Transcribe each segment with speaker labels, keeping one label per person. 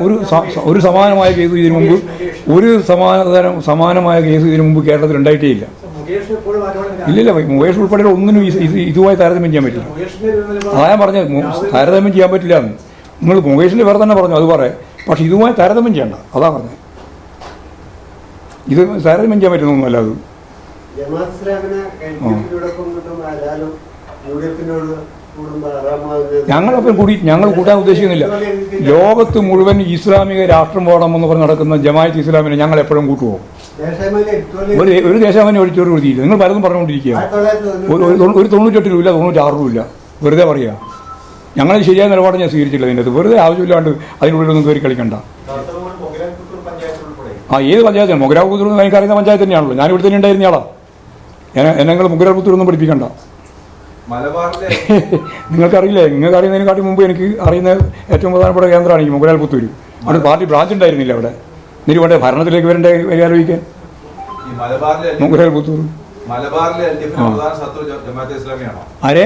Speaker 1: ഒരു സമാനമായ കേസ് ഇതിനു മുമ്പ് സമാനമായ കേസ് ഇതിനു മുമ്പ് കേരളത്തിൽ ഉണ്ടായിട്ടേ ഇല്ല. ഇല്ലില്ല, മുകേഷ് ഉൾപ്പെടെ ഒന്നിനും ഇതുമായി താരതമ്യം ചെയ്യാൻ പറ്റില്ല. അതാ ഞാൻ പറഞ്ഞത്, താരതമ്യം ചെയ്യാൻ പറ്റില്ല എന്ന്. നിങ്ങൾ മുകേഷിൻ്റെ പേർ തന്നെ പറഞ്ഞു, അത് പറയാം. പക്ഷെ ഇതുമായി താരതമ്യം ചെയ്യണ്ട, അതാ പറഞ്ഞത്. ഇത് താരതമ്യം ചെയ്യാൻ പറ്റുന്നൊന്നുമല്ല അത്. ഞങ്ങൾ കൂട്ടാൻ ഉദ്ദേശിക്കുന്നില്ല. ലോകത്ത് മുഴുവൻ ഇസ്ലാമിക രാഷ്ട്രം വേണമെന്ന് പറഞ്ഞ് നടക്കുന്ന ജമാഅത്ത് ഇസ്ലാമിനെ ഞങ്ങൾ എപ്പോഴും കൂട്ടുപോകും. ഒരു ദേശാഭിമാനി ഒഴിച്ചൊരു എഴുതിയില്ല. നിങ്ങൾ പലതും പറഞ്ഞുകൊണ്ടിരിക്കുക. ഒരു 98 ഇല്ല, 96 ഇല്ല. വെറുതെ പറയുക. ഞങ്ങൾ ശരിയായ നിലപാട് ഞാൻ സ്വീകരിച്ചില്ല. ഇതിൻ്റെ വെറുതെ ആവശ്യമില്ലാണ്ട് അതിനുള്ളിലൊന്നും കയറി കളിക്കണ്ട. ഏത് പഞ്ചായത്താണ്? മൊഗ്രാപുത്തൂർ എനിക്കറിയുന്ന പഞ്ചായത്ത് തന്നെയാണല്ലോ. ഞാൻ ഇവിടെ തന്നെ ഉണ്ടായിരുന്ന ആളാ. എന്നെ മൊഗ്രാപുത്തൂരൊന്നും പഠിപ്പിക്കണ്ട. നിങ്ങൾക്കറിയില്ലേ? നിങ്ങൾക്ക് അറിയുന്നതിനെക്കാട്ടി മുമ്പ് എനിക്ക് അറിയുന്ന ഏറ്റവും പ്രധാനപ്പെട്ട കേന്ദ്രമാണ് ഈ മൊഗ്രാപുത്തൂർ. അവിടെ പാർട്ടി ബ്രാഞ്ച് ഉണ്ടായിരുന്നില്ല അവിടെ. എന്നിട്ട് വേണ്ടേ ഭരണത്തിലേക്ക് വരേണ്ട ആലോചിക്കാൻ? മൊഗ്രാപുത്തൂർ ആരെ?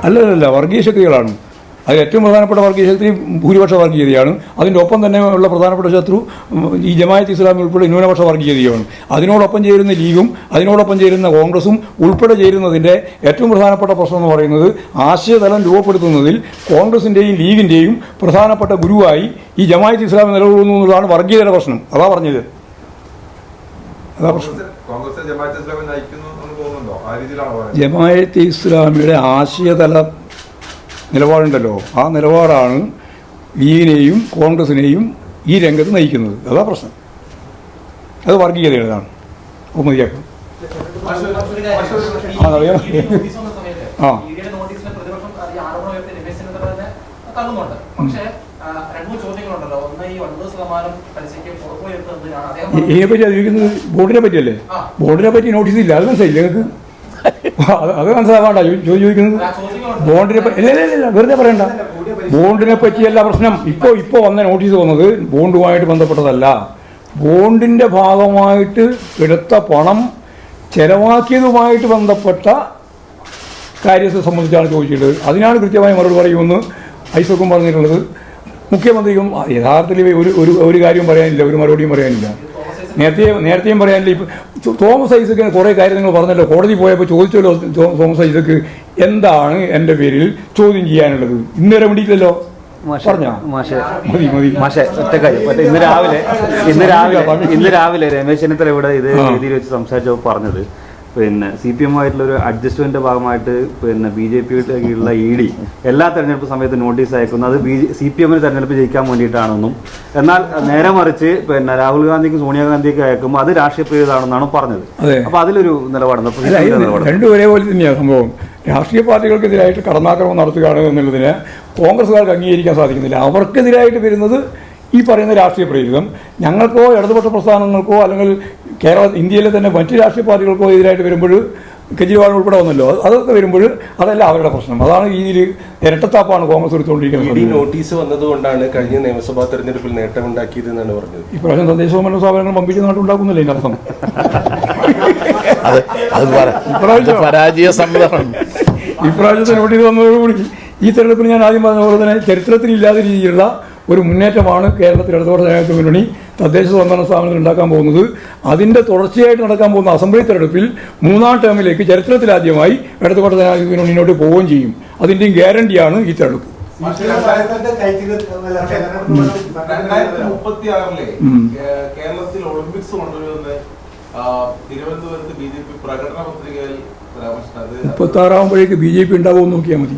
Speaker 1: അല്ലല്ല, വർഗീയ ശക്തികളാണ്. അതിൽ ഏറ്റവും പ്രധാനപ്പെട്ട വർഗീയ ശക്തി ഭൂരിപക്ഷ വർഗീയതയാണ്. അതിൻ്റെ ഒപ്പം തന്നെ ഉള്ള പ്രധാനപ്പെട്ട ശത്രു ഈ ജമാഅത്ത് ഇസ്ലാമി ഉൾപ്പെടെ ന്യൂനപക്ഷ വർഗീയതയാണ്. അതിനോടൊപ്പം ചേരുന്ന ലീഗും അതിനോടൊപ്പം ചേരുന്ന കോൺഗ്രസും ഉൾപ്പെടെ ചേരുന്നതിൻ്റെ ഏറ്റവും പ്രധാനപ്പെട്ട പ്രശ്നം എന്ന് പറയുന്നത് ആശയതലം രൂപപ്പെടുത്തുന്നതിൽ കോൺഗ്രസിൻ്റെയും ലീഗിൻ്റെയും പ്രധാനപ്പെട്ട ഗുരുവായി ഈ ജമാഅത്ത് ഇസ്ലാമി നിലകൊള്ളുന്നു എന്നുള്ളതാണ് വർഗീയതയുടെ പ്രശ്നം. അതാ പറഞ്ഞത്. അതാ പ്രശ്നം. ജമാഅത്ത് ഇസ്ലാമിയുടെ ആശയതല നിലപാടുണ്ടല്ലോ, ആ നിലപാടാണ് ലീഗിനെയും കോൺഗ്രസിനെയും ഈ രംഗത്ത് നയിക്കുന്നത്. അതാ പ്രശ്നം. അത് വർഗീയതയുടേതാണ്. മതിയാക്കും. ഇതിനെപ്പറ്റി അറിയിക്കുന്നത് ബോർഡിനെ പറ്റിയല്ലേ? ബോർഡിനെ പറ്റി നോട്ടീസ് ഇല്ല, അത് മനസ്സിലായില്ല നിങ്ങൾക്ക്? അത് മനസ്സിലാവാണ്ട ചോദിക്കുന്നത്. ബോണ്ടിനെ വെറുതെ പറയണ്ട. ബോണ്ടിനെ പറ്റിയല്ല പ്രശ്നം. ഇപ്പോൾ വന്ന നോട്ടീസ് വന്നത് ബോണ്ടുമായിട്ട് ബന്ധപ്പെട്ടതല്ല. ബോണ്ടിൻ്റെ ഭാഗമായിട്ട് എടുത്ത പണം ചെലവാക്കിയതുമായിട്ട് ബന്ധപ്പെട്ട കാര്യത്തെ സംബന്ധിച്ചാണ് ചോദിച്ചിട്ടുള്ളത്. അതിനാണ് കൃത്യമായി മറുപടി പറയുമെന്ന് ഐസക്കും പറഞ്ഞിട്ടുള്ളത്. മുഖ്യമന്ത്രിക്കും യഥാർത്ഥത്തിൽ ഒരു കാര്യവും പറയാനില്ല, ഒരു മറുപടിയും പറയാനില്ല. നേരത്തെയും പറയാനില്ല. ഇപ്പം തോമസ് ഐസക്കിന് കുറേ കാര്യം നിങ്ങൾ പറഞ്ഞല്ലോ. കോടതി പോയപ്പോൾ ചോദിച്ചല്ലോ തോമസ് ഐസക്ക്, എന്താണ് എൻ്റെ പേരിൽ ചോദ്യം ചെയ്യാനുള്ളത്? ഇന്നേരം വേണ്ടിയില്ലല്ലോ. പറഞ്ഞോ?
Speaker 2: ഇന്ന് രാവിലെ രമേശ് ചെന്നിത്തല ഇവിടെ ഇത് രീതിയിൽ വെച്ച് സംസാരിച്ചപ്പോൾ പറഞ്ഞത്, പിന്നെ CPM ആയിട്ടുള്ളൊരു അഡ്ജസ്റ്റ്മെൻറ്റിൻ്റെ ഭാഗമായിട്ട് പിന്നെ BJPയുടെ കീഴിലുള്ള ED എല്ലാ തെരഞ്ഞെടുപ്പ് സമയത്ത് നോട്ടീസ് അയക്കുന്നത് അത് CPM തെരഞ്ഞെടുപ്പ് ജയിക്കാൻ വേണ്ടിയിട്ടാണെന്നും, എന്നാൽ നേരെ മറിച്ച് പിന്നെ രാഹുൽ ഗാന്ധിക്കും സോണിയാഗാന്ധിക്കും അയക്കുമ്പോൾ അത് രാഷ്ട്രീയ പ്രേരിതമാണെന്നാണ് പറഞ്ഞത്. അപ്പോൾ അതിലൊരു നിലപാടുണ്ട്.
Speaker 1: രണ്ടും ഒരേപോലെ തന്നെയാണ് സംഭവം. രാഷ്ട്രീയ പാർട്ടികൾക്കെതിരായിട്ട് കടന്നാക്രമണം നടത്തുകയാണ് എന്നുള്ളതിന് കോൺഗ്രസ്സുകാർക്ക് അംഗീകരിക്കാൻ സാധിക്കുന്നില്ല. അവർക്കെതിരായിട്ട് വരുന്നത് ഈ പറയുന്ന രാഷ്ട്രീയ പ്രേരിതം. ഞങ്ങൾക്കോ ഇടതുപക്ഷ പ്രസ്ഥാനങ്ങൾക്കോ അല്ലെങ്കിൽ ഇന്ത്യയിലെ തന്നെ മറ്റ് രാഷ്ട്രീയ പാർട്ടികൾക്കോ എതിരായിട്ട് വരുമ്പോൾ കെജ്രിവാൾ ഉൾപ്പെടെ വന്നല്ലോ, അതൊക്കെ വരുമ്പോൾ അതല്ല അവരുടെ പ്രശ്നം. അതാണ് ഈ ഇരട്ടത്താപ്പാണ് കോൺഗ്രസ് എടുത്തുകൊണ്ടിരിക്കുന്നത്.
Speaker 3: നോട്ടീസ് വന്നതുകൊണ്ടാണ് കഴിഞ്ഞ നിയമസഭാ തെരഞ്ഞെടുപ്പിൽ നേട്ടമുണ്ടാക്കിയത് എന്നാണ് പറഞ്ഞത്.
Speaker 1: ഇപ്രാവശ്യം തദ്ദേശഭരണ സ്ഥാപനങ്ങൾ പമ്പിച്ച് നാട്ടുണ്ടാക്കുന്നില്ല ഇതിൻ്റെ അർത്ഥം. ഇപ്രാവശ്യത്തെ നോട്ടീസ് വന്നതോടുകൂടി ഈ തെരഞ്ഞെടുപ്പിൽ ഞാൻ ആദ്യം പറഞ്ഞ പോലെ തന്നെ ചരിത്രത്തിലില്ലാത്ത രീതിയിലുള്ള ഒരു മുന്നേറ്റമാണ് കേരളത്തിൽ ഇടതുപക്ഷ ജനാധിപത്യ മുന്നണി തദ്ദേശ സ്വയംഭരണ സ്ഥാപനത്തിൽ ഉണ്ടാക്കാൻ പോകുന്നത്. അതിൻ്റെ തുടർച്ചയായിട്ട് നടക്കാൻ പോകുന്ന അസംബ്ലി തെരഞ്ഞെടുപ്പിൽ 3ാം ടേമിലേക്ക് ചരിത്രത്തിലാദ്യമായി ഇടതുപക്ഷ ജനാധിപത്യ മുന്നണിയോട്ട് പോവുകയും ചെയ്യും. അതിൻ്റെയും ഗ്യാരണ്ടിയാണ് ഈ തെരഞ്ഞെടുപ്പ്.
Speaker 4: 2036 കേരളത്തിൽ ഒളിമ്പിക്സ് കൊണ്ടുവരുമെന്ന് തിരുവനന്തപുരത്ത് BJP പ്രകടന പത്രികയിൽ പരാമർശിച്ചത്.
Speaker 1: 36 BJP ഉണ്ടാവുമെന്ന് നോക്കിയാൽ മതി.